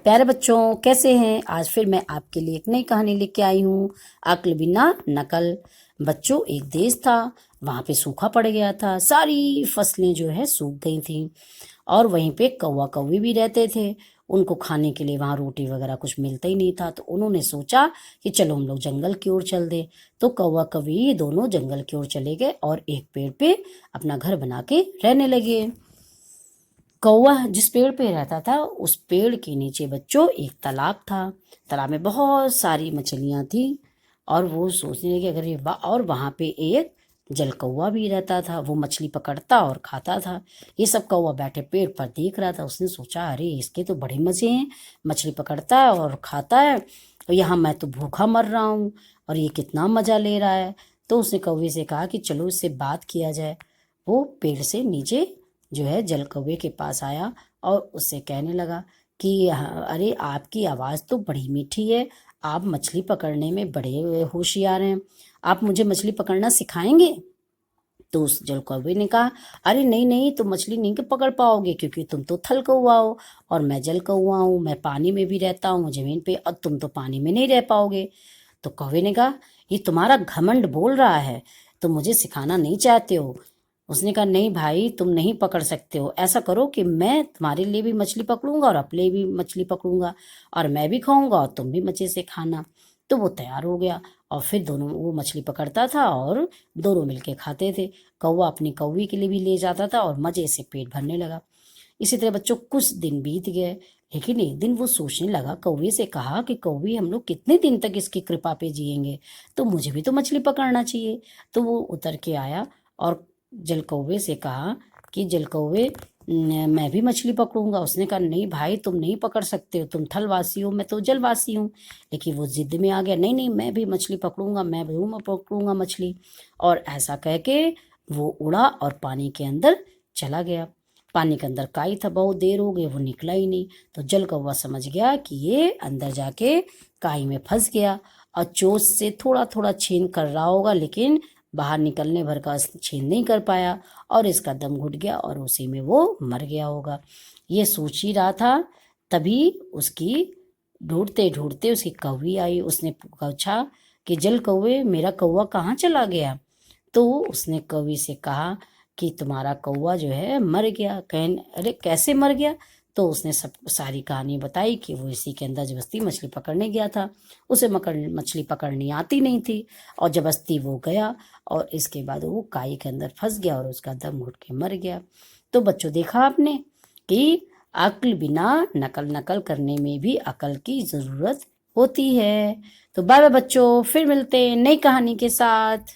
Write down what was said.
प्यारे बच्चों, कैसे हैं? आज फिर मैं आपके लिए एक नई कहानी लेके आई हूँ। अक्ल बिना नकल। बच्चों, एक देश था, वहाँ पे सूखा पड़ गया था। सारी फसलें जो है सूख गई थी और वहीं पे कौवा कौवी भी रहते थे। उनको खाने के लिए वहाँ रोटी वगैरह कुछ मिलता ही नहीं था, तो उन्होंने सोचा कि चलो हम लोग जंगल की ओर चल दे। तो कौवा कौवी दोनों जंगल की ओर चले गए और एक पेड़ पे अपना घर बना के रहने लगे। कौवा जिस पेड़ पे रहता था उस पेड़ के नीचे बच्चों एक तालाब था। तालाब में बहुत सारी मछलियां थी और वो सोचने लगे अगर ये और वहां पे एक जल कौवा भी रहता था, वो मछली पकड़ता और खाता था। ये सब कौवा बैठे पेड़ पर देख रहा था। उसने सोचा अरे इसके तो बड़े मजे हैं, मछली पकड़ता है और खाता है और यहाँ मैं तो भूखा मर रहा हूँ और ये कितना मजा ले रहा है। तो उसने कौवे से कहा कि चलो इससे बात किया जाए। वो पेड़ से नीचे जो है जल कौवे के पास आया और उससे कहने लगा कि अरे आपकी आवाज़ तो बड़ी मीठी है, आप मछली पकड़ने में बड़े होशियार हैं, आप मुझे मछली पकड़ना सिखाएंगे? तो उस जल कौवे ने कहा अरे नहीं नहीं, तुम मछली नहीं पकड़ पाओगे क्योंकि तुम तो थल कौवा हो और मैं जल कौवा हूँ। मैं पानी में भी रहता हूँ जमीन पे, और तुम तो पानी में नहीं रह पाओगे। तो कौवे ने कहा ये तुम्हारा घमंड बोल रहा है, तुम मुझे सिखाना नहीं चाहते हो। उसने कहा नहीं भाई, तुम नहीं पकड़ सकते हो। ऐसा करो कि मैं तुम्हारे लिए भी मछली पकड़ूंगा और अपने लिए भी मछली पकड़ूंगा और मैं भी खाऊंगा और तुम भी मजे से खाना। तो वो तैयार हो गया और फिर दोनों वो मछली पकड़ता था और दोनों मिलके खाते थे। कौवा अपनी कौवी के लिए भी ले जाता था और मजे से पेट भरने लगा। इसी तरह बच्चों कुछ दिन बीत गए, लेकिन एक दिन वो सोचने लगा, कौवे से कहा कि कौवी हम लोग कितने दिन तक इसकी कृपा पे जिएंगे, तो मुझे भी तो मछली पकड़ना चाहिए। तो वो उतर के आया और जल कौवे से कहा कि जल कौवे मैं भी मछली पकड़ूंगा। उसने कहा नहीं भाई, तुम नहीं पकड़ सकते हो, तुम थलवासी हो, मैं तो जलवासी हूँ। लेकिन वो जिद में आ गया, नहीं नहीं मैं भी मछली पकड़ूंगा, मैं भी पकड़ूंगा मछली। और ऐसा कह के वो उड़ा और पानी के अंदर चला गया। पानी के अंदर काई था, बहुत देर हो गई, वो निकला ही नहीं। तो जल कौवा समझ गया कि ये अंदर जाके काई में फंस गया और चोंच से थोड़ा थोड़ा छीन कर रहा होगा, लेकिन बाहर निकलने भर का छीन नहीं कर पाया और इसका दम घुट गया और उसी में वो मर गया होगा। ये सोच ही रहा था, तभी उसकी ढूंढते ढूंढते उसकी कौवी आई। उसने पूछा कि जल कौवे, मेरा कौवा कहाँ चला गया? तो उसने कौवी से कहा कि तुम्हारा कौवा जो है मर गया। अरे कैसे मर गया? तो उसने सब सारी कहानी बताई कि वो इसी के अंदर जबरदस्ती मछली पकड़ने गया था, उसे मछली पकड़नी आती नहीं थी और जबरदस्ती वो गया और इसके बाद वो काई के अंदर फंस गया और उसका दम घुट के मर गया। तो बच्चों, देखा आपने कि अक्ल बिना नकल नकल करने में भी अकल की जरूरत होती है। तो बाय बाय बच्चों, फिर मिलते हैं नई कहानी के साथ।